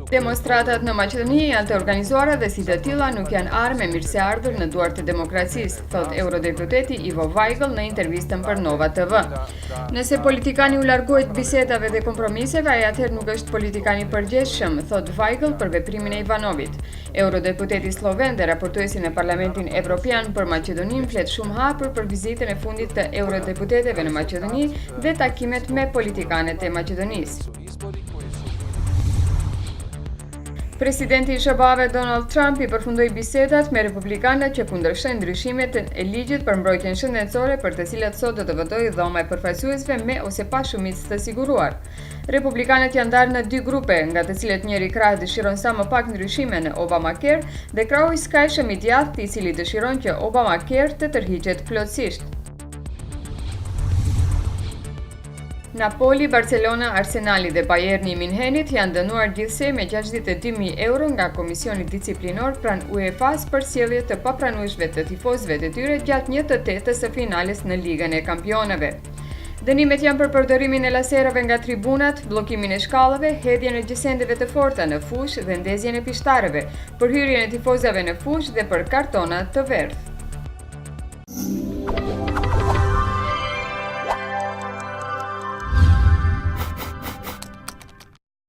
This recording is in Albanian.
Demonstratat në Maqedoni janë të organizuara dhe si të tilla nuk janë armë e mirëseardhur në duart të demokracisë, thot eurodeputeti Ivo Vajgëll në intervistën për Nova TV. Nëse politikani u largohet bisedave dhe kompromiseve, ai atëherë nuk është politikani i përgjithshëm, thot Vajgëll për veprimin e Ivanovit. Eurodeputeti sloven dhe raportuesi në Parlamentin Evropian për Maqedoninë flet shumë hapur për vizitën e fundit të eurodeputeteve në Maqedoni dhe takimet me politikanët e Maqedonisë. Presidenti i SBA Donald Trump i përfundoi bisedat me republikanët që kundërshtojnë ndryshimet e ligjit për mbrojtjen shëndetësore për të cilat sot do të votojë Dhoma e Përfaqësuesve me ose pa shumicë të siguruar. Republikanët janë ndarë në dy grupe, nga të cilët njëri krah dëshiron sa më pak ndryshime në Obamacare dhe krahu i skajshëm i djathtë i cili dëshiron që Obamacare të tërhiqet plotësisht. Napoli, Barcelona, Arsenali dhe Bayerni i Minhenit janë dënuar gjithsej me 62.000 euro nga Komisioni Disiplinor pranë UEFA-s për sjellje të papranueshme të tifozëve të tyre gjatë 1/8 së finales në Ligën e Kampionëve. Dënimet janë për përdorimin e laserave nga tribunat, bllokimin e shkallëve, hedhjen e gjysendeve të forta në fushë dhe ndezjen e pishtarëve, për hyrjen e tifozëve në fushë dhe për kartona të verdhë.